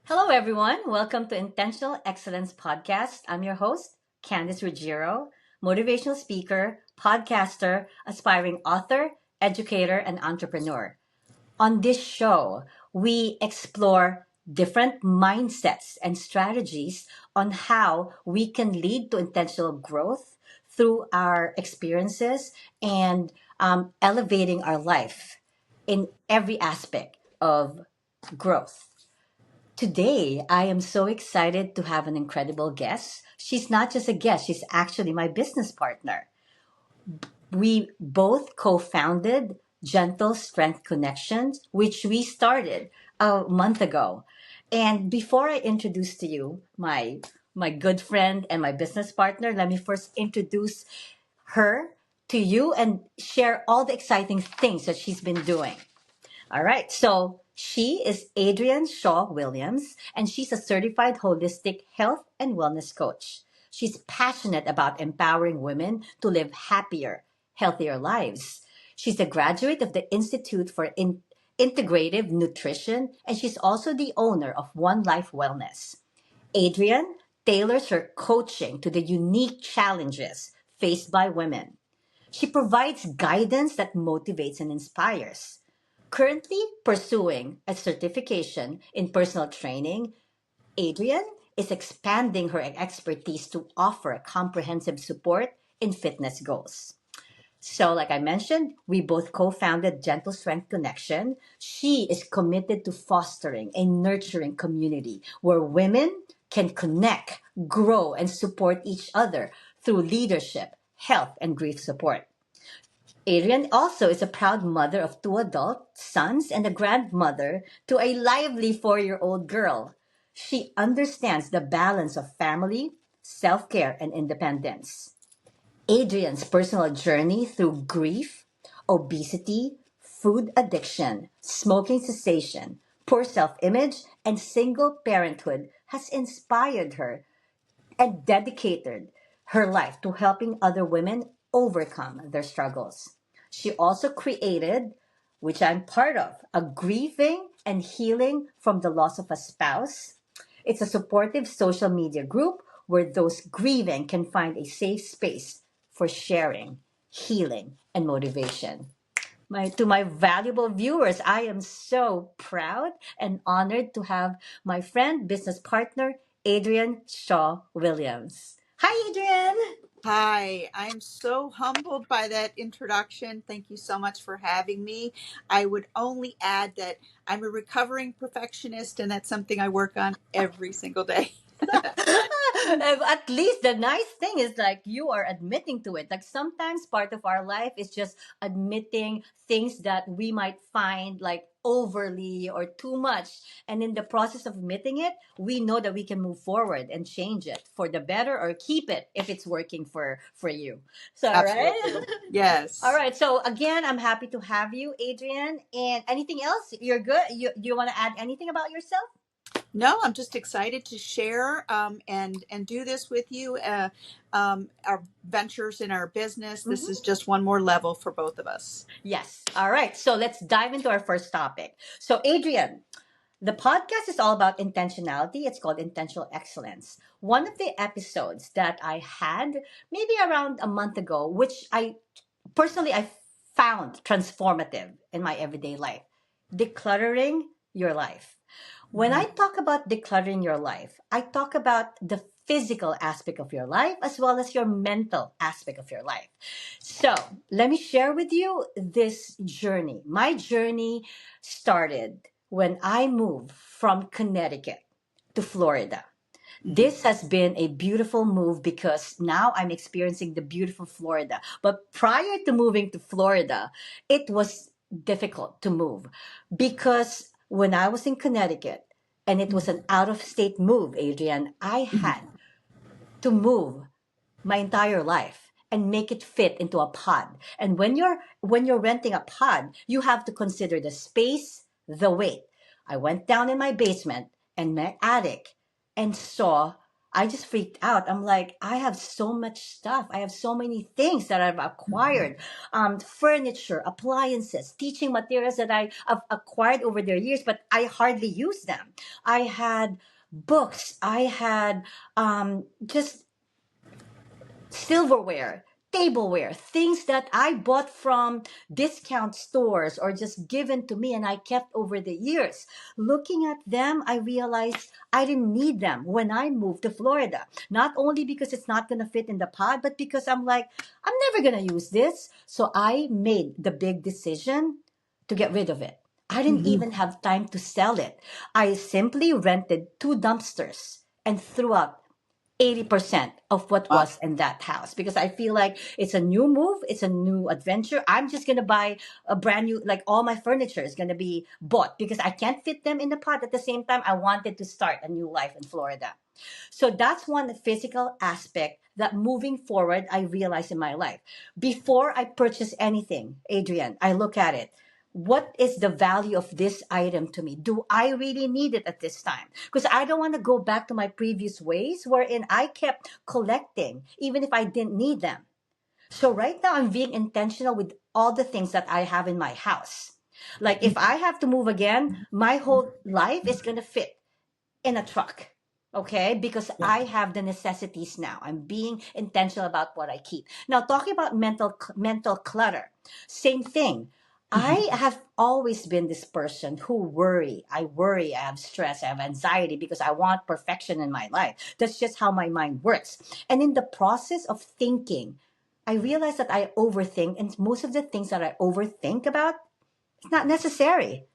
Hello, everyone. Welcome to Intentional Excellence Podcast. I'm your host, Candice Ruggiero, motivational speaker, podcaster, aspiring author, educator, and entrepreneur. On this show, we explore different mindsets and strategies on how we can lead to intentional growth through our experiences and elevating our life in every aspect of growth. Today, I am so excited to have an incredible guest. She's not just a guest, she's actually my business partner. We both co founded Gentle Strength Connections, which we started a month ago. And before I introduce to you my good friend and my business partner, let me first introduce her to you and share all the exciting things that she's been doing. All right. So she is Adrienne Shaw Williams, and she's a certified holistic health and wellness coach. She's passionate about empowering women to live happier, healthier lives. She's a graduate of the Institute for Integrative Nutrition, and she's also the owner of One Life Wellness. Adrienne tailors her coaching to the unique challenges faced by women. She provides guidance that motivates and inspires. Currently pursuing a certification in personal training, Adrienne is expanding her expertise to offer comprehensive support in fitness goals. So, like I mentioned, we both co founded Gentle Strength Connection. She is committed to fostering a nurturing community where women can connect, grow, and support each other through leadership, health, and grief support. Adrienne also is a proud mother of two adult sons and a grandmother to a lively 4-year-old girl. She understands the balance of family, self care, and independence. Adrienne's personal journey through grief, obesity, food addiction, smoking cessation, poor self image, and single parenthood has inspired her and dedicated her life to helping other women overcome their struggles. She also created, which I'm part of, a grieving and healing from the loss of a spouse. It's a supportive social media group where those grieving can find a safe space for sharing, healing, and motivation. To my valuable viewers, I am so proud and honored to have my friend, business partner, Adrienne Shaw Williams. Hi, Adrienne. Hi, I'm so humbled by that introduction. Thank you so much for having me. I would only add that I'm a recovering perfectionist, and that's something I work on every single day. At least the nice thing is like you are admitting to it. Like sometimes part of our life is just admitting things that we might find like overly or too much. And in the process of admitting it, we know that we can move forward and change it for the better or keep it if it's working for you. So, all right. Absolutely. All Yes. right. So again, I'm happy to have you, Adrienne. And anything else? You're good. You want to add anything about yourself? No, I'm just excited to share and do this with you. Our ventures in our business. This is just one more level for both of us. Yes. All right. So let's dive into our first topic. So, Adrian, the podcast is all about intentionality. It's called Intentional Excellence. One of the episodes that I had maybe around a month ago, which I found transformative in my everyday life, decluttering your life. When I talk about decluttering your life, I talk about the physical aspect of your life as well as your mental aspect of your life. So, let me share with you this journey. My journey started when I moved from Connecticut to Florida. This has been a beautiful move because now I'm experiencing the beautiful Florida. But prior to moving to Florida, it was difficult to move because when I was in Connecticut and it was an out of state move, Adrian, I had to move my entire life and make it fit into a pod. And when you're renting a pod, you have to consider the space, the weight. I went down in my basement and my attic and saw I just freaked out. I'm like, I have so much stuff. I have so many things that I've acquired, furniture, appliances, teaching materials that I've acquired over the years, but I hardly use them. I had books. I had just silverware, tableware, things that I bought from discount stores or just given to me and I kept over the years. Looking at them, I realized I didn't need them when I moved to Florida. Not only because it's not going to fit in the pod, but because I'm like, I'm never going to use this. So I made the big decision to get rid of it. I didn't Mhm. even have time to sell it. I simply rented two dumpsters and threw out 80% of what Wow. was in that house because I feel like it's a new move, it's a new adventure. I'm just going to buy a brand new, like all my furniture is going to be bought because I can't fit them in the pot. At the same time, I wanted to start a new life in Florida. So that's one physical aspect that moving forward, I realized in my life. Before I purchase anything, Adrienne, I look at it. What is the value of this item to me? Do I really need it at this time? Because I don't want to go back to my previous ways wherein I kept collecting, even if I didn't need them. So right now, I'm being intentional with all the things that I have in my house. Like if I have to move again, my whole life is going to fit in a truck. Okay, because Yeah. I have the necessities now. I'm being intentional about what I keep. Now, talking about mental clutter, same thing. I have always been this person who worry. I worry. I have stress. I have anxiety because I want perfection in my life. That's just how my mind works. And in the process of thinking, I realize that I overthink, and most of the things that I overthink about, it's not necessary.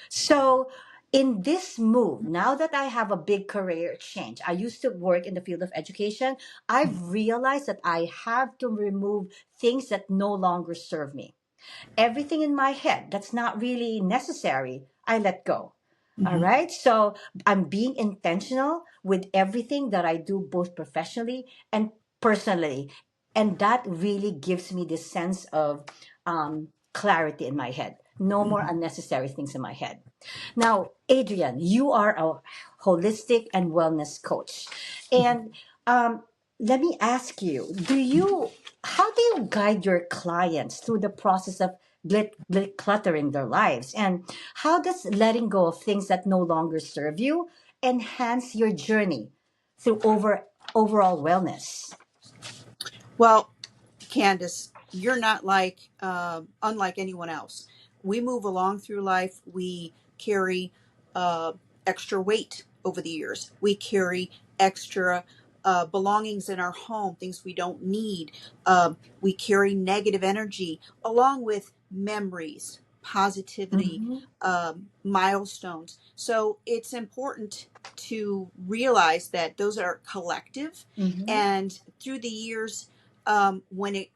So, in this move, now that I have a big career change, I used to work in the field of education. I've realized that I have to remove things that no longer serve me. Everything in my head that's not really necessary, I let go. All Mhm. right. So I'm being intentional with everything that I do, both professionally and personally. And that really gives me this sense of clarity in my head. No more Mhm. unnecessary things in my head. Now, Adrienne, you are a holistic and wellness coach. And um, let me ask you, how do you guide your clients through the process of cluttering their lives? And how does letting go of things that no longer serve you enhance your journey through overall wellness? Well, Candice, you're not like unlike anyone else. We move along through life. We carry uh, extra weight over the years. We carry extra belongings in our home, things we don't need. We carry negative energy along with memories, positivity, Mm-hmm. milestones. So it's important to realize that those are collective, Mm-hmm. and through the years, when it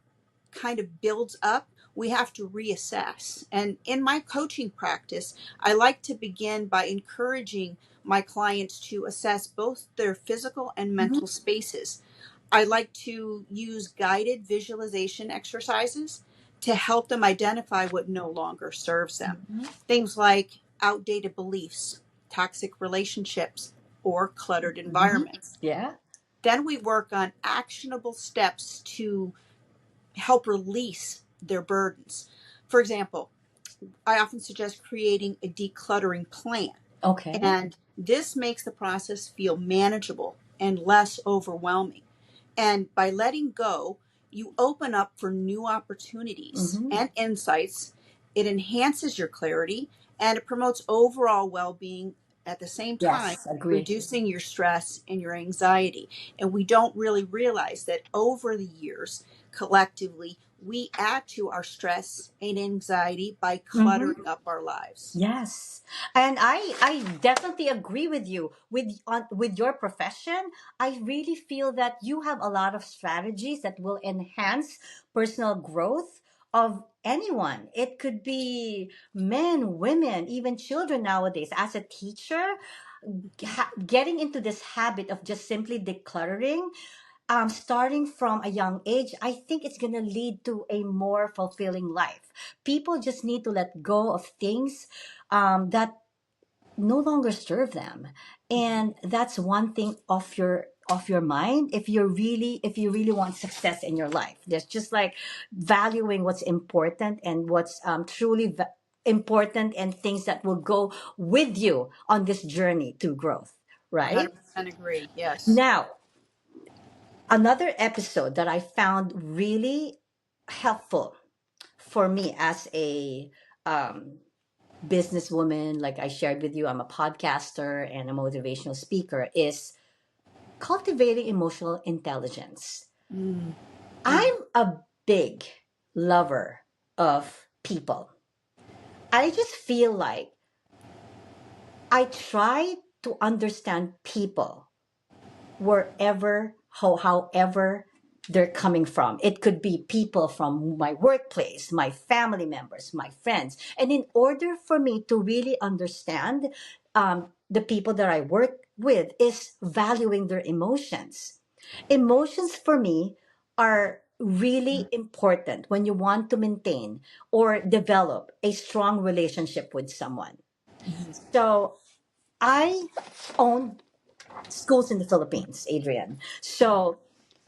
kind of builds up, we have to reassess. And in my coaching practice, I like to begin by encouraging my clients to assess both their physical and mental spaces. I like to use guided visualization exercises to help them identify what no longer serves them. Mm-hmm. Things like outdated beliefs, toxic relationships, or cluttered Mm-hmm. environments. Yeah. Then we work on actionable steps to help release their burdens. For example, I often suggest creating a decluttering plan, Okay. and this makes the process feel manageable and less overwhelming. And by letting go, you open up for new opportunities Mm-hmm. and insights. It enhances your clarity and it promotes overall well being at the same time, Yes, agree. reducing your stress and your anxiety. And we don't really realize that over the years, collectively, we add to our stress and anxiety by Mm-hmm. cluttering up our lives. Yes. And I definitely agree with you. With your profession, I really feel that you have a lot of strategies that will enhance personal growth of anyone. It could be men, women, even children nowadays. As a teacher, getting into this habit of just simply decluttering, starting from a young age, I think it's going to lead to a more fulfilling life. People just need to let go of things that no longer serve them. And that's one thing off your off your mind if you really want success in your life. There's just like valuing what's important and what's truly important, and things that will go with you on this journey to growth, right? 100% agree. Yes. Now, another episode that I found really helpful for me as a um, businesswoman, like I shared with you, I'm a podcaster and a motivational speaker, is cultivating emotional intelligence. Mm. I'm a big lover of people. I just feel like I try to understand people however they're coming from. It could be people from my workplace, my family members, my friends. And in order for me to really understand the people that I work with, is valuing their emotions. Emotions for me are really important when you want to maintain or develop a strong relationship with someone. Mhm. So I own schools in the Philippines, Adrian. So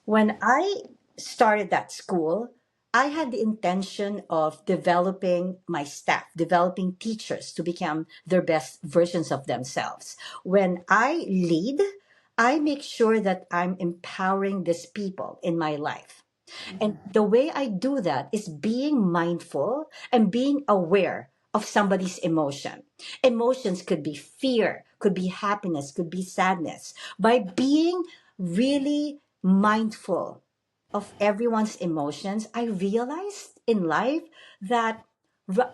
when I started that school, I had the intention of developing my staff, developing teachers to become their best versions of themselves. When I lead, I make sure that I'm empowering these people in my life. And the way I do that is being mindful and being aware of somebody's emotion. Emotions could be fear, could be happiness, could be sadness. By being really mindful of everyone's emotions, I realized in life that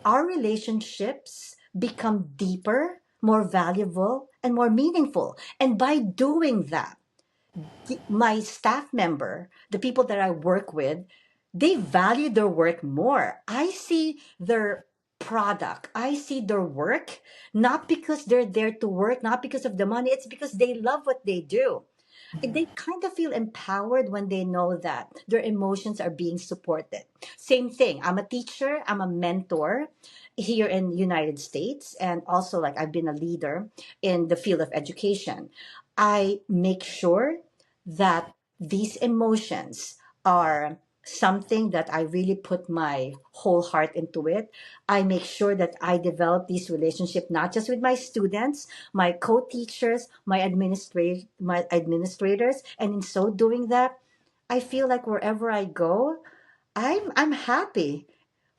our relationships become deeper, more valuable, and more meaningful. And by doing that, my staff member, the people that I work with, they value their work more. I see their product, I see their work, not because they're there to work, not because of the money, it's because they love what they do. They kind of feel empowered when they know that their emotions are being supported. Same thing. I'm a teacher, I'm a mentor here in United States, and also like I've been a leader in the field of education. I make sure that these emotions are something that I really put my whole heart into it. I make sure that I develop these relationships not just with my students, my co-teachers, my administrators, and in so doing that, I feel like wherever I go, I'm happy.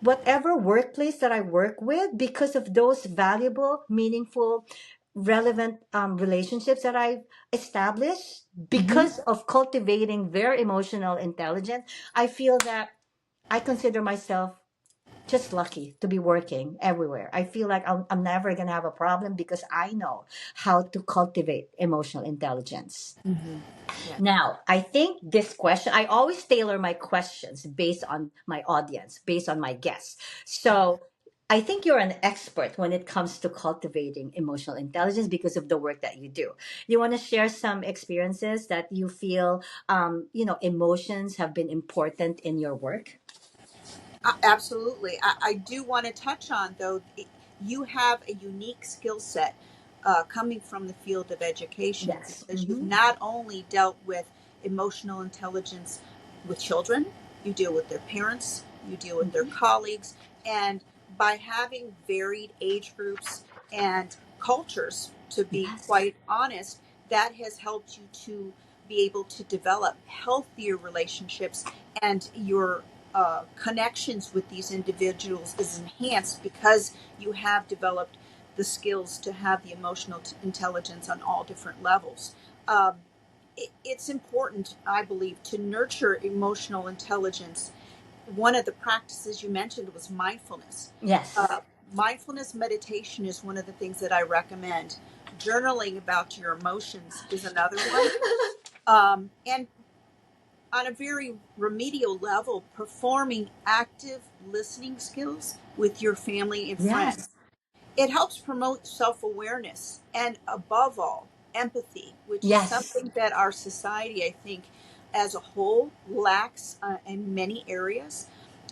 Whatever workplace that I work with, because of those valuable, meaningful, relevant relationships that I've established, Mhm. because of cultivating their emotional intelligence, I feel that I consider myself just lucky to be working everywhere. I feel like I'm never going to have a problem because I know how to cultivate emotional intelligence. Mhm. Yeah. Now, I think this question, I always tailor my questions based on my audience, based on my guests. So I think you're an expert when it comes to cultivating emotional intelligence because of the work that you do. You want to share some experiences that you feel, emotions have been important in your work? Absolutely. I do want to touch on, though, you have a unique skill set coming from the field of education, Yes. because you've not only dealt with emotional intelligence with children, you deal with their parents, you deal with their Hmm. colleagues, and by having varied age groups and cultures, to be Yes. quite honest, that has helped you to be able to develop healthier relationships, and your connections with these individuals is enhanced because you have developed the skills to have the emotional intelligence on all different levels. Um, it's important, I believe, to nurture emotional intelligence. One of the practices you mentioned was mindfulness. Yes. Uh, Mindfulness meditation is one of the things that I recommend. Journaling about your emotions is another one. And on a very remedial level, performing active listening skills with your family and friends. Yes. It helps promote self awareness and, above all, empathy, which is Yes. something that our society, I think, as a whole, lacks in many areas.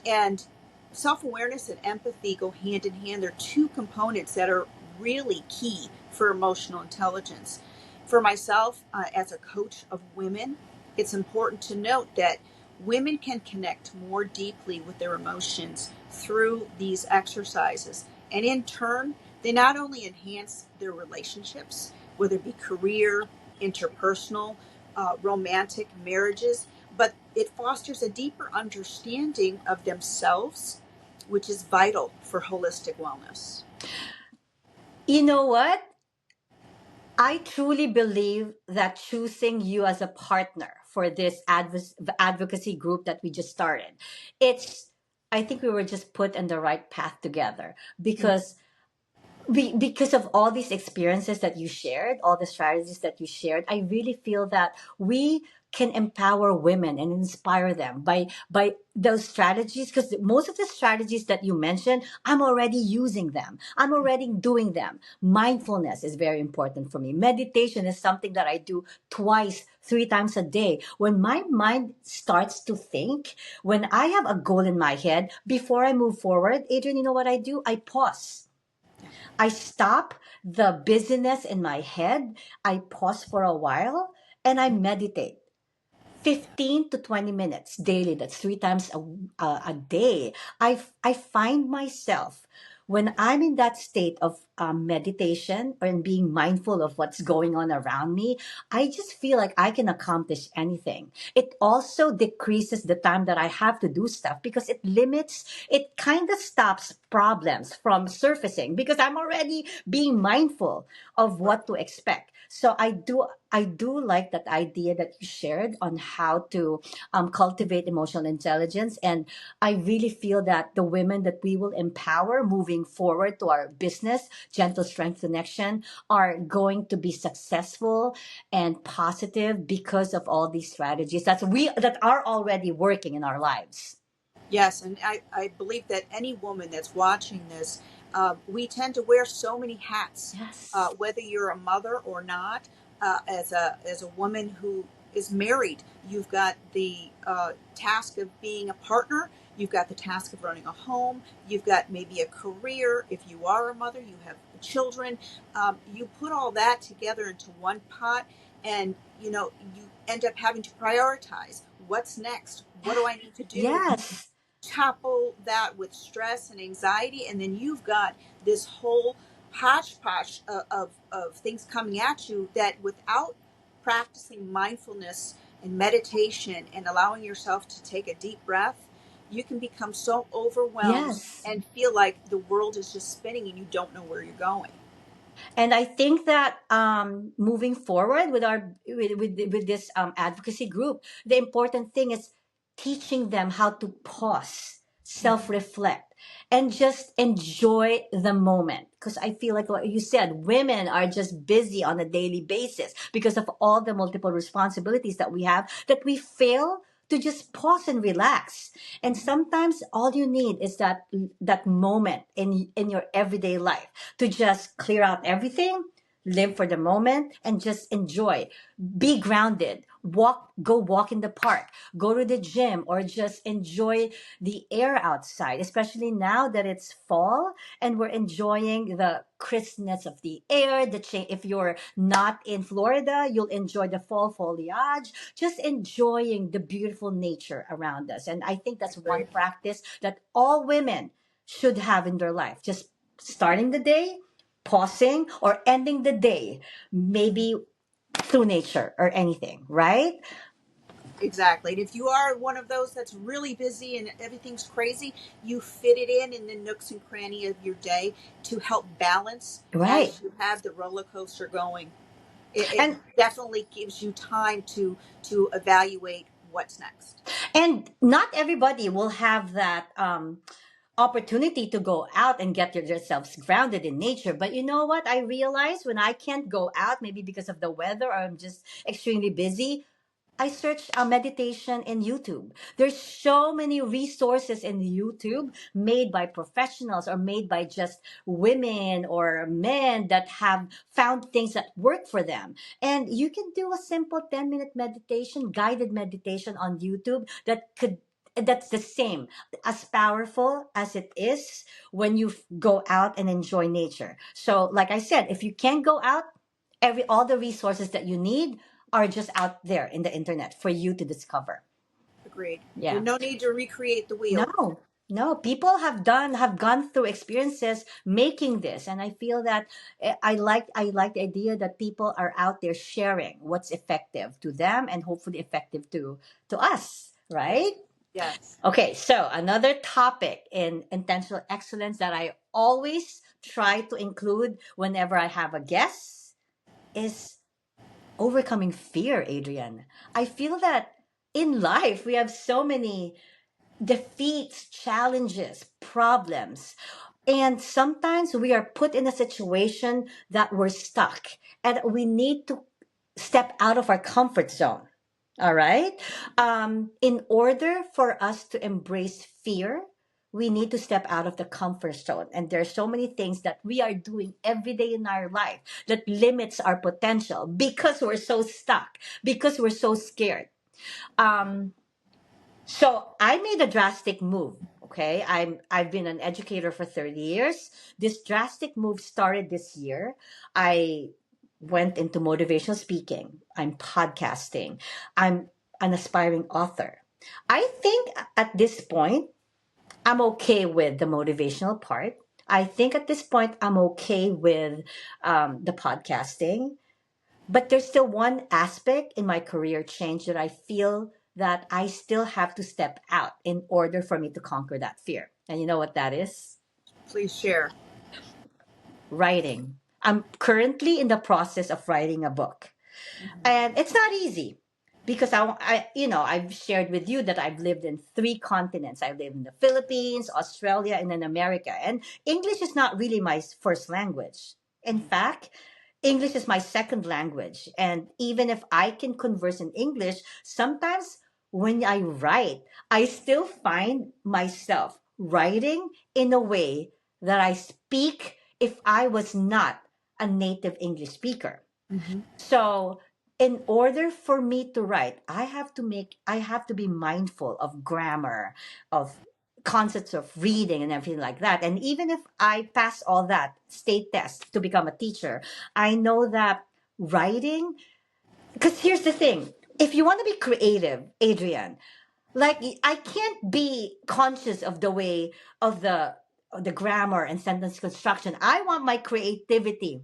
And self awareness and empathy go hand in hand. They're two components that are really key for emotional intelligence. For myself, as a coach of women, it's important to note that women can connect more deeply with their emotions through these exercises. And in turn, they not only enhance their relationships, whether it be career, interpersonal, romantic marriages, but it fosters a deeper understanding of themselves, which is vital for holistic wellness. You know what? I truly believe that choosing you as a partner for this advocacy group that we just started, it's, I think we were just put on the right path together because because of all these experiences that you shared, all the strategies that you shared, I really feel that we can empower women and inspire them by those strategies, because most of the strategies that you mentioned, I'm already using them. I'm already doing them. Mindfulness is very important for me. Meditation is something that I do twice, three times a day. When my mind starts to think, when I have a goal in my head, before I move forward, Adrian, you know what I do? I pause. I stop the busyness in my head. I pause for a while and I meditate. 15 to 20 minutes daily. That's three times a day. I find myself when I'm in that state of meditation or in being mindful of what's going on around me, I just feel like I can accomplish anything. It also decreases the time that I have to do stuff because it kind of stops problems from surfacing because I'm already being mindful of what to expect. So I do like that idea that you shared on how to cultivate emotional intelligence. And I really feel that the women that we will empower moving forward to our business, Gentle Strength Connection, are going to be successful and positive because of all these strategies that are already working in our lives. Yes, and I believe that any woman that's watching this, we tend to wear so many hats, Yes. whether you're a mother or not. As a woman who is married, you've got the task of being a partner. You've got the task of running a home. You've got maybe a career. If you are a mother, you have children. You put all that together into one pot, and you end up having to prioritize what's next. What do I need to do? Yes. Couple that with stress and anxiety, and then you've got this whole hodgepodge of things coming at you that without practicing mindfulness and meditation and allowing yourself to take a deep breath, you can become so overwhelmed Yes. and feel like the world is just spinning and you don't know where you're going. And I think that moving forward with with this advocacy group, the important thing is teaching them how to pause, self-reflect, and just enjoy the moment. Because I feel like what you said, women are just busy on a daily basis because of all the multiple responsibilities that we have, that we fail to just pause and relax. And sometimes all you need is that moment in your everyday life to just clear out everything, live for the moment, and just enjoy. Be grounded. Go walk in the park, go to the gym, or just enjoy the air outside, especially now that it's fall and we're enjoying the crispness of the air. If you're not in Florida, you'll enjoy the fall foliage, just enjoying the beautiful nature around us. And I think that's one Right. practice that all women should have in their life. Just starting the day, pausing, or ending the day, maybe through nature or anything, right? Exactly. And if you are one of those that's really busy and everything's crazy, you fit it in the nooks and cranny of your day to help balance Right. as you have the roller coaster going. It And definitely gives you time to evaluate what's next. not everybody will have that opportunity to go out and get yourselves grounded in nature. But you know what? I realize when I can't go out, maybe because of the weather or I'm just extremely busy, I search meditation in YouTube. There's so many resources in YouTube made by professionals or made by just women or men that have found things that work for them. And you can do a simple 10-minute meditation, guided meditation on YouTube that's the same, as powerful as it is when you go out and enjoy nature. So like I said, if you can't go out, All the resources that you need are just out there in the internet for you to discover. Agreed. Yeah. There's no need to recreate the wheel. No, no, people have gone through experiences making this, and I feel that I like the idea that people are out there sharing what's effective to them and hopefully effective to us, Yes. right? Yes. Okay, so another topic in intentional excellence that I always try to include whenever I have a guest is overcoming fear, Adrian. I feel that in life we have so many defeats, challenges, problems. And sometimes we are put in a situation that we're stuck and we need to step out of our comfort zone. All right. In order for us to embrace fear, we need to step out of the comfort zone. And there are so many things that we are doing every day in our life that limits our potential because we're so stuck, because we're so scared. Um, so I made a drastic move. Okay, I've been an educator for 30 years. This drastic move started this year. I went into motivational speaking. I'm podcasting. I'm an aspiring author. I think at this point I'm okay with the motivational part. I think at this point I'm okay with the podcasting. But there's still one aspect in my career change that I feel that I still have to step out in order for me to conquer that fear. And you know what that is? Please share. Writing. I'm currently in the process of writing a book. Mhm. And it's not easy because I've shared with you that I've lived in three continents. I live in the Philippines, Australia, and in America. And English is not really my first language. In fact, English is my second language. And even if I can converse in English, sometimes when I write, I still find myself writing in a way that I speak if I was not a native English speaker. Mhm. So, in order for me to write, I have to be mindful of grammar, of concepts of reading and everything like that. And even if I pass all that state test to become a teacher, I know that writing, because here's the thing. If you want to be creative, Adrian, like I can't be conscious of the way of the grammar and sentence construction. I want my creativity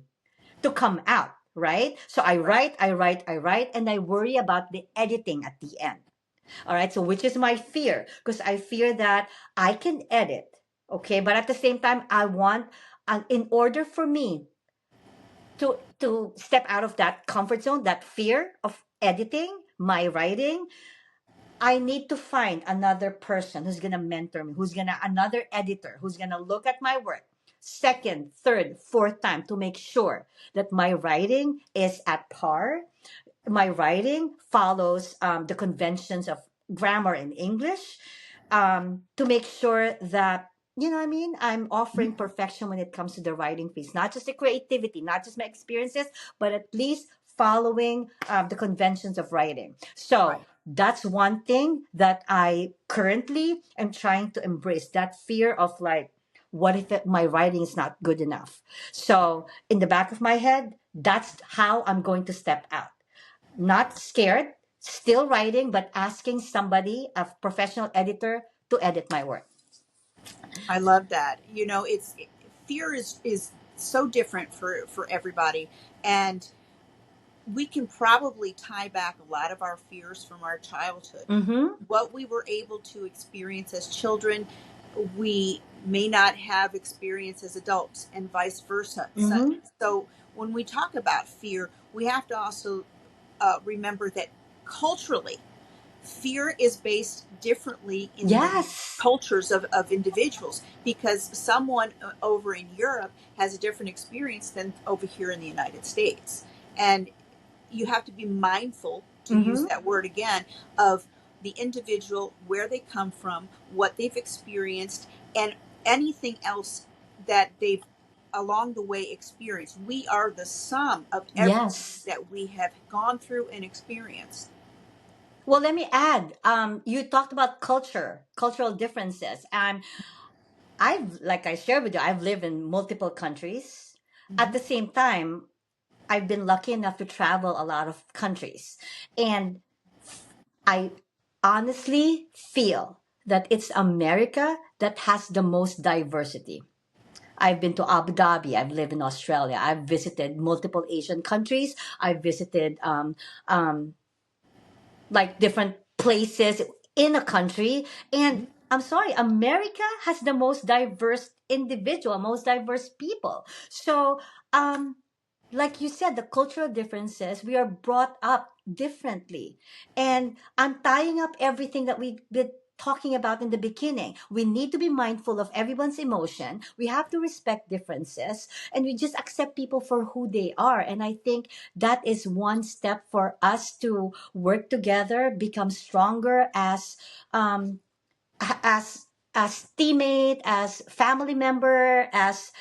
to come out, right? So Right. I write, and I worry about the editing at the end. All right. So, which is my fear? Because I fear that I can edit, okay, but at the same time, I want, in order for me to step out of that comfort zone, that fear of editing my writing, I need to find another person who's gonna mentor me, another editor who's gonna look at my work second, third, fourth time to make sure that my writing is at par. My writing follows the conventions of grammar in English, to make sure that, you know what I mean, I'm offering Mhm. perfection when it comes to the writing piece, not just the creativity, not just my experiences, but at least following the conventions of writing. So Right. that's one thing that I currently am trying to embrace, that fear of like, what if my writing is not good enough? So in the back of my head, that's how I'm going to step out, not scared, still writing, but asking somebody, a professional editor, to edit my work. I love that. It's fear is so different for everybody, and we can probably tie back a lot of our fears from our childhood. Mm-hmm. What we were able to experience as children, we may not have experienced as adults, and vice versa. So, Mm-hmm. so when we talk about fear, we have to also remember that culturally, fear is based differently in the Yes. cultures of individuals, because someone over in Europe has a different experience than over here in the United States. And you have to be mindful, to use Mm-hmm. that word again, of the individual, where they come from, what they've experienced, and anything else that they've along the way experienced. We are the sum of everything Yes. that we have gone through and experienced. Well, let me add. You talked about cultural differences, and like I shared with you, I've lived in multiple countries. At Mhm. the same time, I've been lucky enough to travel a lot of countries, and I honestly feel that it's America that has the most diversity. I've been to Abu Dhabi. I've lived in Australia. I've visited multiple Asian countries. I've visited um, like different places in a country. And Mhm. I'm sorry, America has the most diverse individual, most diverse people. So, um, like you said, the cultural differences, we are brought up differently. And I'm tying up everything that we've been talking about in the beginning. We need to be mindful of everyone's emotion. We have to respect differences, and we just accept people for who they are. And I think that is one step for us to work together, become stronger um, as teammate, as family member, as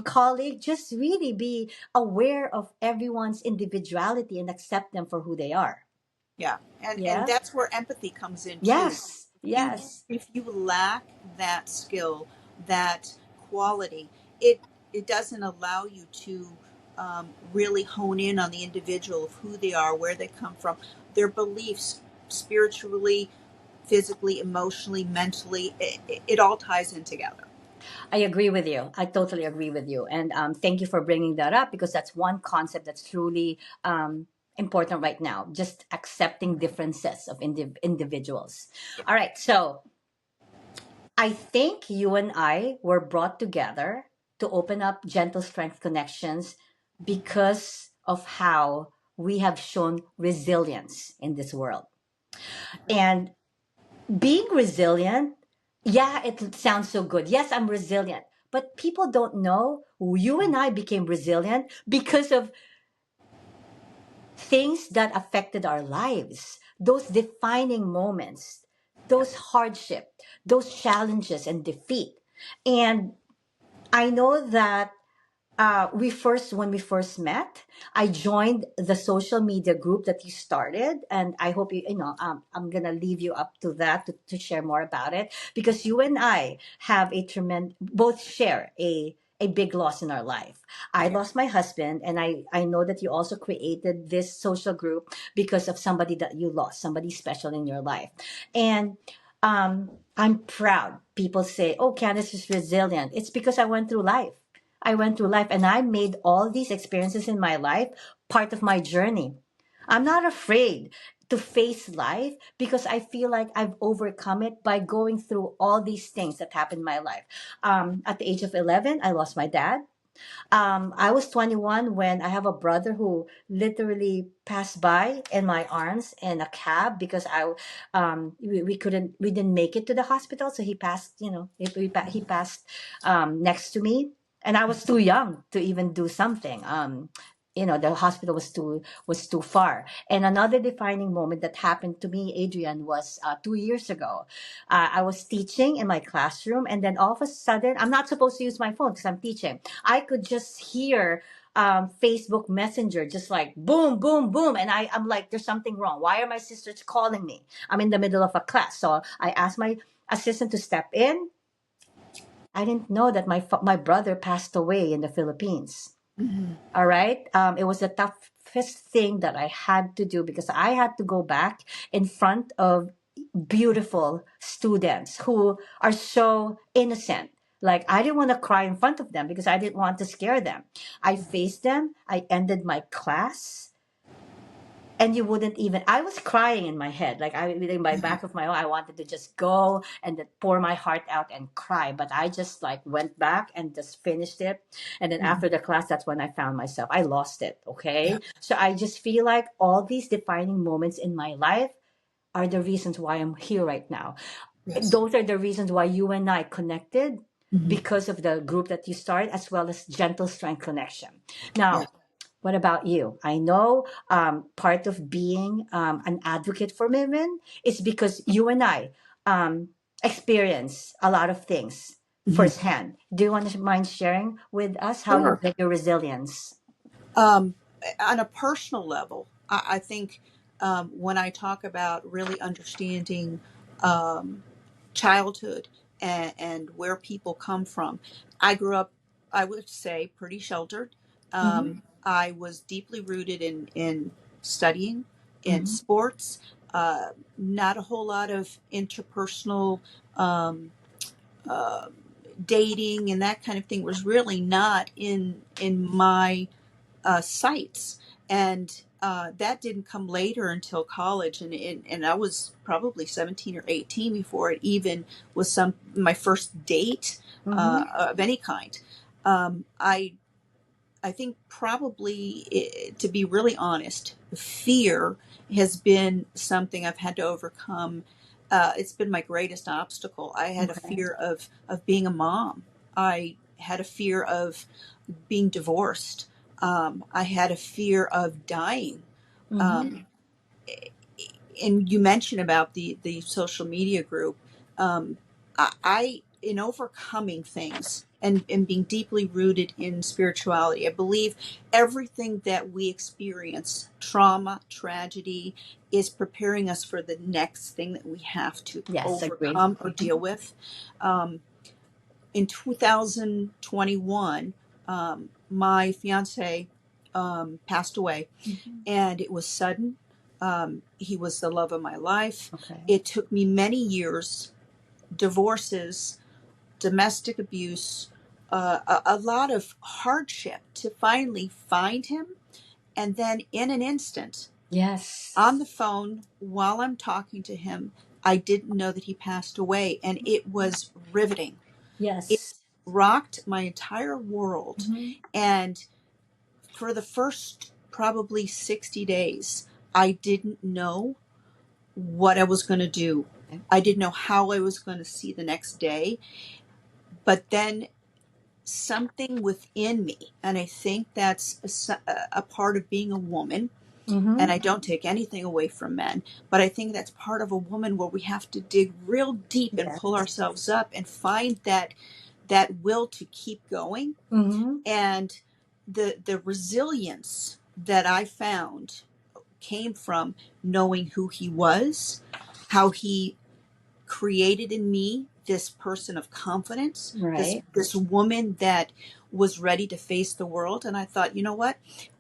colleague. Just really be aware of everyone's individuality and accept them for who they are. Yeah, and Yeah. that's where empathy comes in too. Yes. You Yes. if you lack that skill, that quality, it it doesn't allow you to really hone in on the individual of who they are, where they come from, their beliefs, spiritually, physically, emotionally, mentally. It all ties in together. I agree with you. I totally agree with you. And thank you for bringing that up, because that's one concept that's truly important right now. Just accepting differences of individuals. Yeah. All right. So I think you and I were brought together to open up Gentle Strength Connections because of how we have shown resilience in this world. And being resilient, yeah, it sounds so good. Yes, I'm resilient. But people don't know you and I became resilient because of things that affected our lives, those defining moments, Yeah. those hardship, those challenges and defeat. And I know that when we first met, I joined the social media group that you started, and I hope I'm gonna leave you up to that to share more about it, because you and I have both share a big loss in our life. I Yeah. lost my husband, and I know that you also created this social group because of somebody that you lost, somebody special in your life, and I'm proud. People say, "Oh, Candice is resilient." It's because I went through life, and I made all these experiences in my life part of my journey. I'm not afraid to face life because I feel like I've overcome it by going through all these things that happened in my life. At the age of 11, I lost my dad. I was 21 when I have a brother who literally passed by in my arms in a cab because we didn't make it to the hospital, so he passed. He passed next to me, and I was too young to even do something. The hospital was too far. And another defining moment that happened to me, Adrian, was 2 years ago. I was teaching in my classroom, and then all of a sudden, I'm not supposed to use my phone because I'm teaching. I could just hear Facebook Messenger just like boom, boom, boom. And I'm like, there's something wrong. Why are my sisters calling me? I'm in the middle of a class. So I asked my assistant to step in. I didn't know that my brother passed away in the Philippines. Hmm. All right. It was the toughest thing that I had to do because I had to go back in front of beautiful students who are so innocent. Like, I didn't want to cry in front of them because I didn't want to scare them. I faced them. I ended my class, and you wouldn't even, I was crying in my head, like I in my back of my own, I wanted to just go and then pour my heart out and cry, but I just like went back and just finished it. And then Hmm. after the class, that's when I found myself, I lost it. Yeah. Okay, so I just feel like all these defining moments in my life are the reasons why I'm here right now. Yes. Those are the reasons why you and I connected, Hmm. because of the group that you started, as well as Gentle Strength Connection. Yeah. Now, what about you? I know part of being an advocate for women is because you and I um, experience a lot of things Hmm. firsthand. Do you want to mind sharing with us how you Sure. built your resilience? Um, on a personal level, I think when I talk about really understanding um, childhood and where people come from, I grew up, I would say, pretty sheltered. Mm-hmm. I was deeply rooted in studying, in Mm-hmm. sports, uh, not a whole lot of interpersonal um, uh, dating and that kind of thing was really not in my sites. And that didn't come later until college, and I was probably 17 or 18 before it even was my first date Mm-hmm. of any kind. I think probably, to be really honest, fear has been something I've had to overcome. It's been my greatest obstacle. I had a Okay. fear of being a mom. I had a fear of being divorced. I had a fear of dying. Mm-hmm. Um, and you mentioned about the social media group. I in overcoming things and being deeply rooted in spirituality, I believe everything that we experience, trauma, tragedy, is preparing us for the next thing that we have to Yes, agree. overcome or deal with. Um, in 2021, my fiance passed away, Mm-hmm. and it was sudden. He was the love of my life. Okay. It took me many years, divorces, domestic abuse, a lot of hardship to finally find him. And then, in an instant, Yes. on the phone, while I'm talking to him, I didn't know that he passed away. And it was riveting. It Yes. rocked my entire world. Mm-hmm. And for the first probably 60 days, I didn't know what I was going to do. I didn't know how I was going to see the next day. But then something within me, and I think that's a part of being a woman, Mm-hmm. and I don't take anything away from men, but I think that's part of a woman where we have to dig real deep and pull Yes. ourselves up and find that will to keep going. Mm-hmm. And the resilience that I found came from knowing who he was, how he created in me this person of confidence, this Right. this woman that was ready to face the world. And I thought, you know what?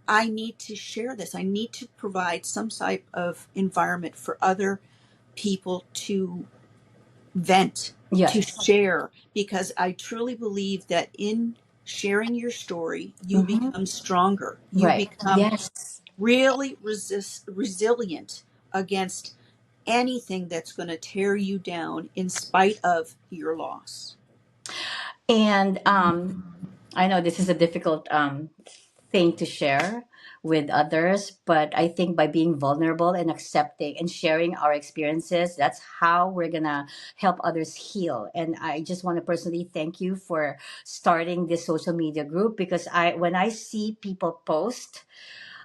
I need to share this. I need to provide some type of environment for other people to vent, to Yes. share, because I truly believe that in sharing your story, you Mm-hmm. become stronger. You Right. become Yes. really resilient against anything that's going to tear you down in spite of your loss. And I know this is a difficult thing to share with others, but I think by being vulnerable and accepting and sharing our experiences, that's how we're gonna help others heal. And I just want to personally thank you for starting this social media group, because when I see people post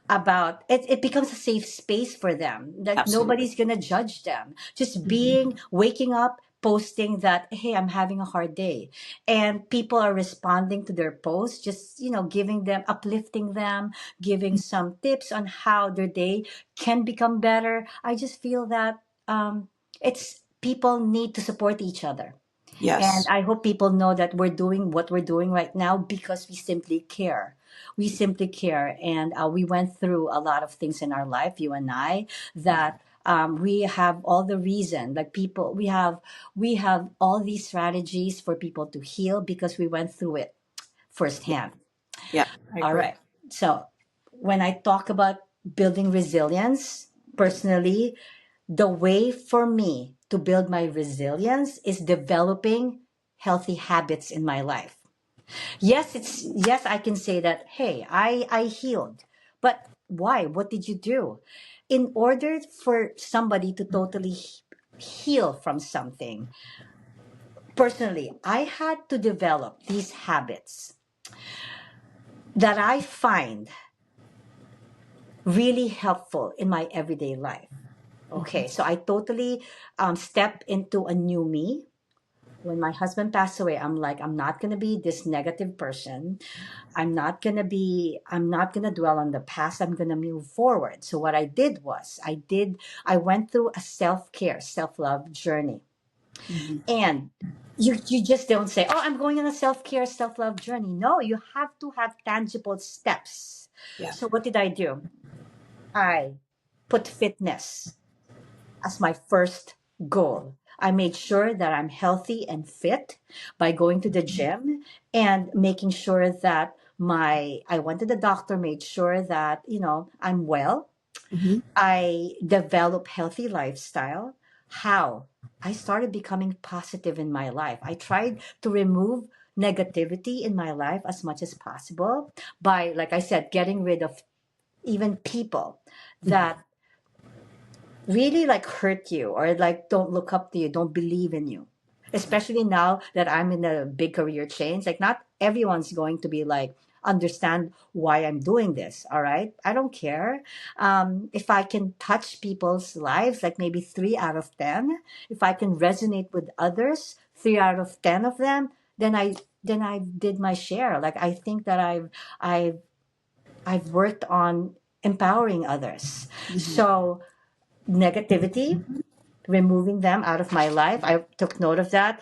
about it, it becomes a safe space for them, that Absolutely. nobody's gonna judge them, just Mhm. being waking up, posting that, hey, I'm having a hard day, and people are responding to their posts, just giving them, uplifting them, giving some tips on how their day can become better. I just feel that it's people need to support each other, and Yes. I hope people know that we're doing what we're doing right now because we simply care. We simply care. And we went through a lot of things in our life, you and I, that we have all the reason, like people, we have all these strategies for people to heal because we went through it Yeah. firsthand. Yeah. I All agree. right. So when I talk about building resilience, personally, the way for me to build my resilience is developing healthy habits in my life. Yes, I can say that, hey, I healed. But why? What did you do? In order for somebody to totally heal from something, personally, I had to develop these habits that I find really helpful in my everyday life. Mhm. Okay, so I totally step into a new me. When my husband passed away, I'm like, I'm not going to be this negative person. I'm not going to dwell on the past. I'm going to move forward. So what I did was, I went through a self-care, self-love journey. Mhm. And you just don't say, "Oh, I'm going on a self-care, self-love journey." No, you have to have tangible steps Yeah. So what did I do? I put fitness as my first goal. I made sure that I'm healthy and fit by going to the gym and making sure that I went to the doctor, made sure that, I'm well. Hmm. I develop healthy lifestyle. How? I started becoming positive in my life. I tried to remove negativity in my life as much as possible by, like I said, getting rid of even people that really like hurt you or like don't look up to you, don't believe in you. Especially now that I'm in a big career change, like not everyone's going to be like understand why I'm doing this. All right, I don't care. If I can touch people's lives, like maybe 3 out of 10, if I can resonate with others, 3 out of 10 of them, then I did my share. Like I think that I've I've worked on empowering others. Hmm. So negativity, removing them out of my life. I took note of that.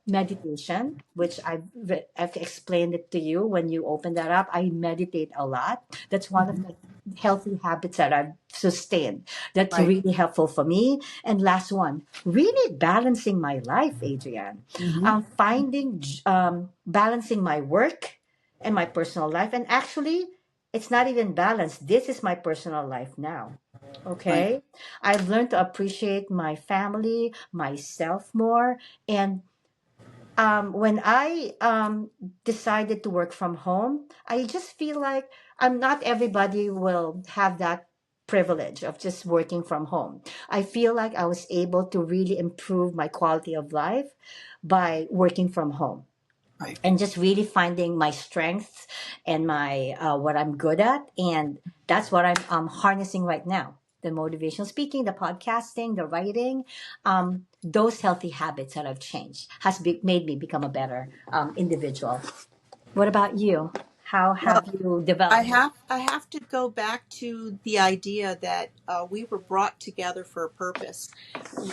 Meditation, which I've explained it to you when you open that up. I meditate a lot. That's one of Hmm. the healthy habits that I've sustained. That's Right. really helpful for me. And last one, really balancing my life, Adrienne. Hmm. Finding, balancing my work and my personal life. And actually, it's not even balanced. This is my personal life now. Right. Okay. I've learned to appreciate my family, myself more. And when I decided to work from home, I just feel like I'm not everybody will have that privilege of just working from home. I feel like I was able to really improve my quality of life by working from home Right. and just really finding my strengths and my what I'm good at, and that's what I'm harnessing right now. The motivational speaking, the podcasting, the writing, those healthy habits that I've changed made me become a better individual. What about you? How Well, have you developed? I have to go back to the idea that we were brought together for a purpose.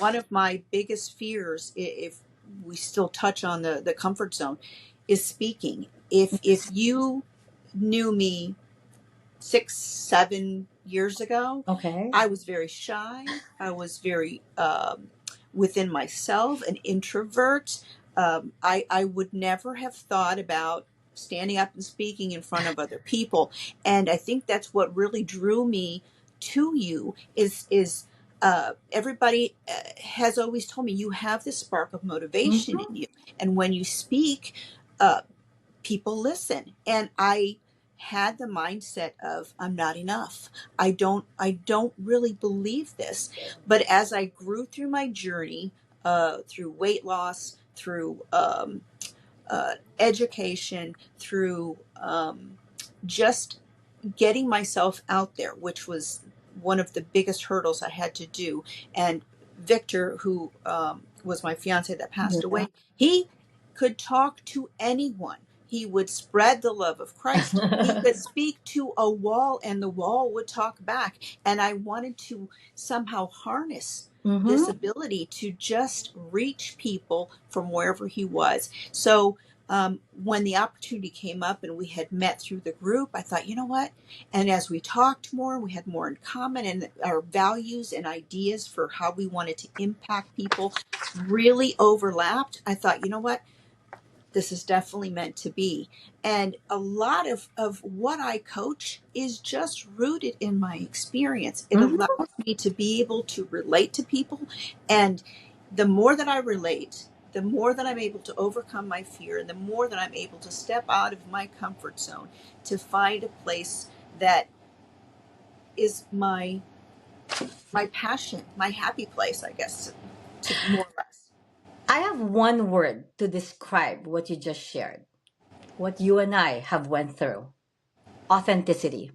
One of my biggest fears, if we still touch on the comfort zone, is speaking. If you knew me 6, 7 years ago, Okay. I was very shy. I was very within myself, an introvert. I would never have thought about standing up and speaking in front of other people. And I think that's what really drew me to you is everybody has always told me you have this spark of motivation in Mm-hmm. you. And when you speak, uh, people listen, and I had the mindset of I'm not enough. I don't really believe this. But as I grew through my journey, through weight loss, through education, through just getting myself out there, which was one of the biggest hurdles I had to do. And Victor, who was my fiance that passed Yeah. away, he could talk to anyone. He would spread the love of Christ. He could speak to a wall and the wall would talk back. And I wanted to somehow harness this Mm-hmm. ability to just reach people from wherever he was. So when the opportunity came up and we had met through the group, I thought, you know what? And as we talked more, we had more in common, and our values and ideas for how we wanted to impact people really overlapped. I thought, you know what? This is definitely meant to be. And a lot of what I coach is just rooted in my experience. It Mm-hmm. allows me to be able to relate to people. And the more that I relate, the more that I'm able to overcome my fear, and the more that I'm able to step out of my comfort zone to find a place that is my passion, my happy place, I guess, to more or less. I have one word to describe what you just shared, what you and I have went through: authenticity.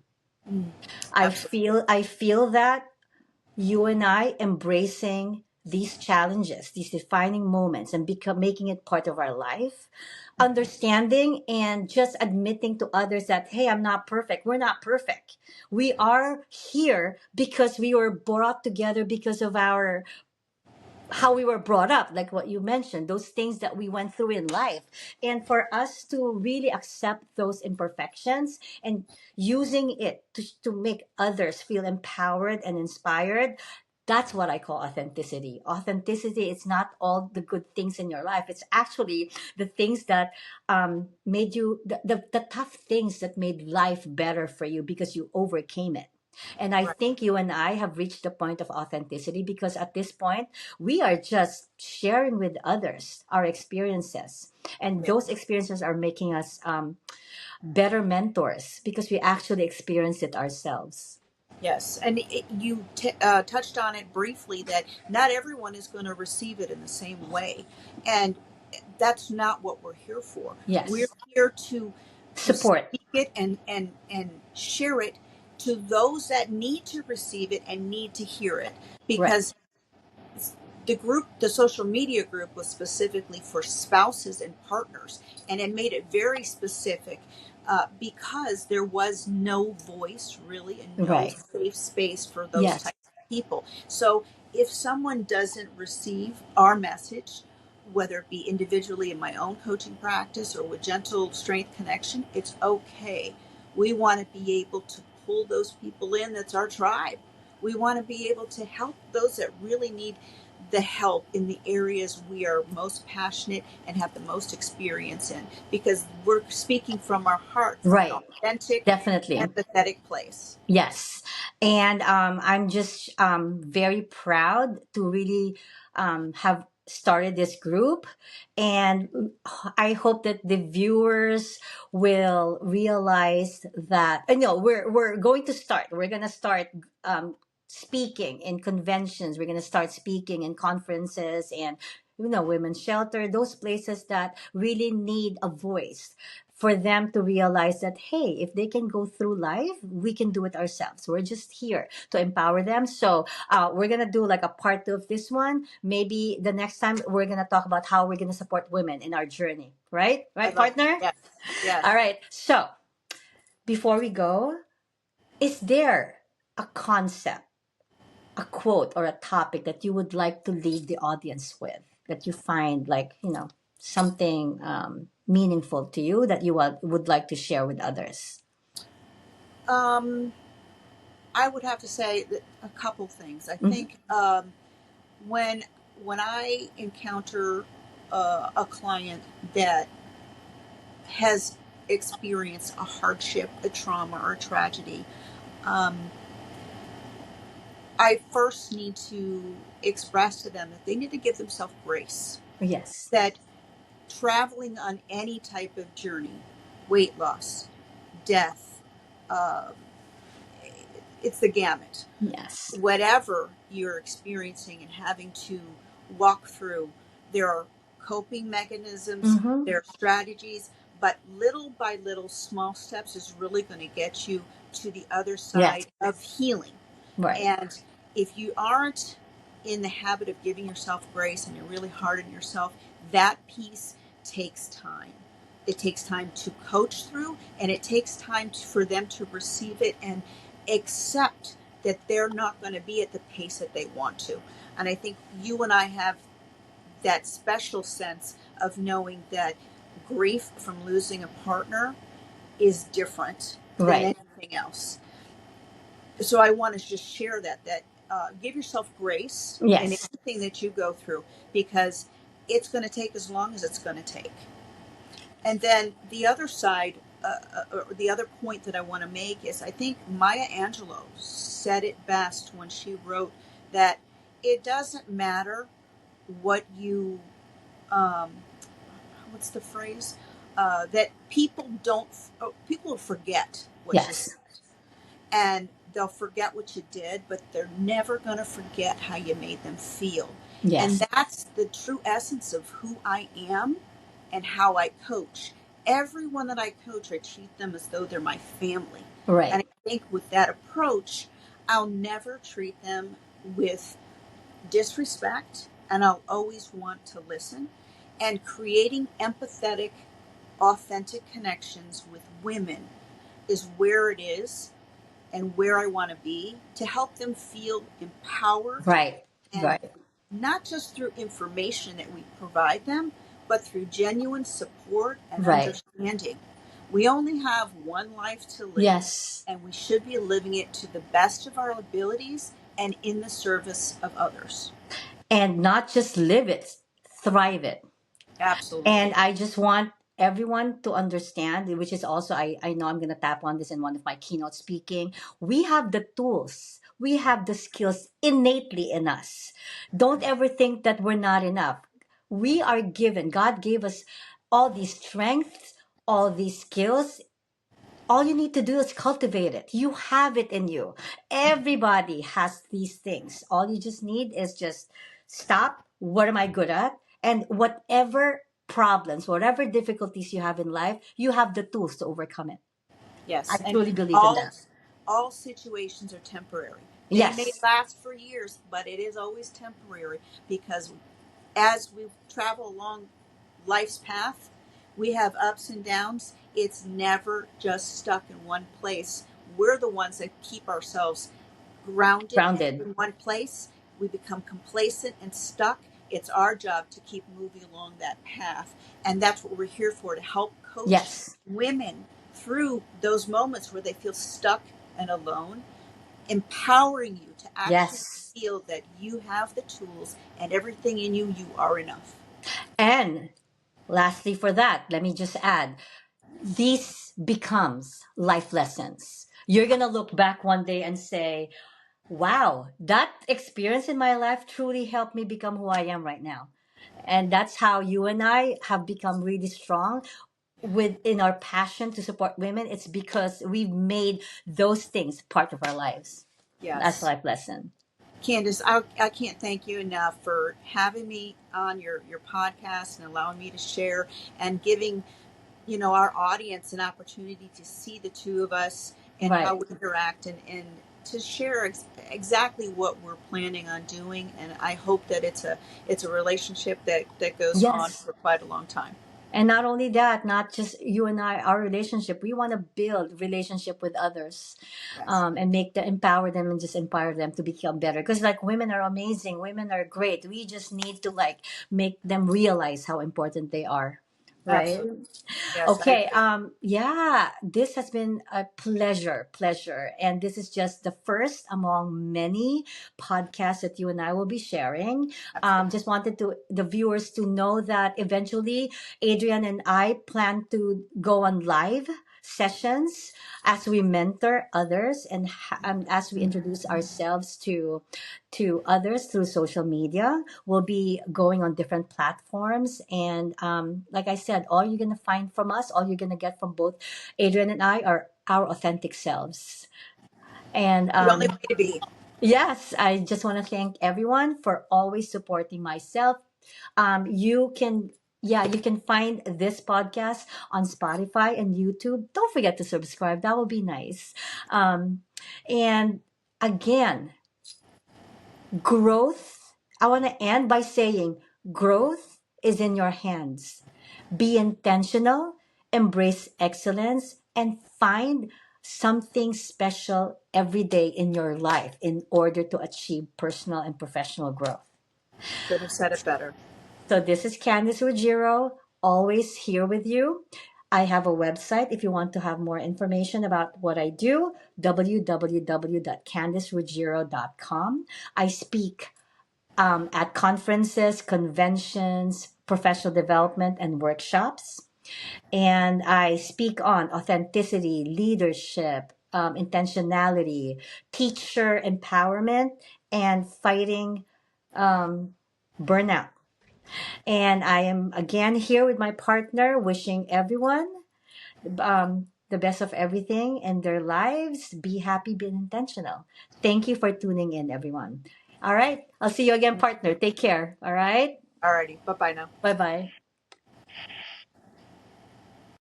Mm, I absolutely. feel I feel that you and I embracing these challenges, these defining moments, and become making it part of our life, understanding and just admitting to others that, hey, I'm not perfect. We're not perfect. We are here because we were brought together because of our how we were brought up, like what you mentioned, those things that we went through in life. And for us to really accept those imperfections and using it to make others feel empowered and inspired, that's what I call authenticity. Authenticity is not all the good things in your life. It's actually the things that made you, the tough things that made life better for you because you overcame it. And I Right. think you and I have reached the point of authenticity because at this point, we are just sharing with others our experiences. And Yeah. those experiences are making us better mentors because we actually experience it ourselves. Yes, and you touched on it briefly that not everyone is going to receive it in the same way, and that's not what we're here for. We're Yes. here to Support. speak it and share it to those that need to receive it and need to hear it, Right. because the social media group was specifically for spouses and partners, and it made it very specific because there was no voice really and no Right. safe space for those Yes. types of people. So if someone doesn't receive our message, whether it be individually in my own coaching practice or with Gentle Strength Connection, it's okay. We want to be able to pull those people in. That's our tribe. We want to be able to help those that really need the help in the areas we are most passionate and have the most experience in, because we're speaking from our heart, from an Right. authentic, Definitely. empathetic place. Yes. And I'm just very proud to really have started this group. And I hope that the viewers will realize that, no, we're going to start. We're going to start speaking in conventions. We're going to start speaking in conferences and, women's shelter, those places that really need a voice for them to realize that, hey, if they can go through life, we can do it ourselves. We're just here to empower them. So we're gonna do like a part 2 of this one. Maybe the next time we're gonna talk about how we're gonna support women in our journey. Right, I right, love partner. that. Yes. All right, so before we go, is there a concept, a quote, or a topic that you would like to leave the audience with, that you find like, something meaningful to you that you would like to share with others? um I would have to say that a couple things. I Mhm. think when when I encounter a client that has experienced a hardship, a trauma, or a tragedy, um, I first need to express to them that they need to give themselves grace. Yes. That traveling on any type of journey, weight loss, death, um, it's the gamut. Yes. Whatever you're experiencing and having to walk through, there are coping mechanisms, Mm-hmm. there are strategies, but little by little, small steps is really going to get you to the other Yes. side of healing. Right. And if you aren't in the habit of giving yourself grace and you're really hard on yourself, that piece takes time. It takes time to coach through, and it takes time for them to receive it and accept that they're not going to be at the pace that they want to. And I think you and I have that special sense of knowing that grief from losing a partner is different than Right. anything else. So I want to just share that give yourself grace in Yes. anything that you go through, because it's going to take as long as it's going to take. And then the other side, or the other point that I want to make is, I think Maya Angelou said it best when she wrote that it doesn't matter what you, um, what's the phrase? That people forget what you said, Yes. and they'll forget what you did, but they're never going to forget how you made them feel. And Yes. that's the true essence of who I am and how I coach. Everyone that I coach, I treat them as though they're my family. And Right. I think with that approach, I'll never treat them with disrespect, and I'll always want to listen. And creating empathetic, authentic connections with women is where it is and where I want to be, to help them feel empowered Right. and Right. not just through information that we provide them, but through genuine support and Right. understanding. We only have one life to live, Yes. and we should be living it to the best of our abilities and in the service of others. And not just live it, thrive it. And Absolutely. I just want everyone to understand, which is also, I know I'm going to tap on this in one of my keynote speaking. We have the tools, we have the skills innately in us. Don't ever think that we're not enough. We are given, God gave us all these strengths, all these skills. All you need to do is cultivate it. You have it in you. Everybody has these things. All you just need is just stop. What am I good at? And whatever problems, whatever difficulties you have in life, you have the tools to overcome it. I Yes, and truly believe in all that. all situations are temporary. They may Yes. last for years, but it is always temporary, because as we travel along life's path, we have ups and downs. It's never just stuck in one place. We're the ones that keep ourselves grounded and Grounded. in one place. We become complacent and stuck. It's our job to keep moving along that path. And that's what we're here for, to help coach Yes. women through those moments where they feel stuck and alone, empowering you to actually Yes. feel that you have the tools and everything in you, you are enough. And lastly, for that, let me just add, this becomes life lessons. You're going to look back one day and say, wow, that experience in my life truly helped me become who I am right now. And that's how you and I have become really strong within our passion to support women. It's because we've made those things part of our lives. That's Yes. life lesson. Candice, I can't thank you enough for having me on your podcast and allowing me to share and giving, our audience an opportunity to see the two of us and how Right. we interact, and to share exactly what we're planning on doing. And I hope that it's a relationship that goes on Yes. for quite a long time. And not only that, not just you and I, our relationship. We want to build relationship with others, Yes. and make the empower them and just inspire them to become better. Because like women are amazing, women are great. We just need to like make them realize how important they are, right? Absolutely. Yes, I Okay. agree. Yeah, this has been a pleasure. And this is just the first among many podcasts that you and I will be sharing. Absolutely. Just wanted to the viewers to know that eventually Adrienne and I plan to go on live sessions as we mentor others and as we introduce ourselves to others through social media. We'll be going on different platforms. And like I said, all you're going to find from us, all you're going to get from both Adrian and I are our authentic selves. And The only way to be. yes, I just want to thank everyone for always supporting myself. You can. Yeah, you can find this podcast on Spotify and YouTube. Don't forget to subscribe. That would be nice. And again, growth, I want to end by saying growth is in your hands. Be intentional, embrace excellence, and find something special every day in your life in order to achieve personal and professional growth. Could have said it better. So, this is Candice Ruggiero, always here with you. I have a website if you want to have more information about what I do, www.candiceruggiero.com. I speak at conferences, conventions, professional development, and workshops. And I speak on authenticity, leadership, intentionality, teacher empowerment, and fighting um, burnout. And I am again here with my partner, wishing everyone the best of everything in their lives. Be happy, be intentional. Thank you for tuning in, everyone. All right. I'll see you again, partner. Take care. All right. Alrighty. Bye bye now. Bye bye.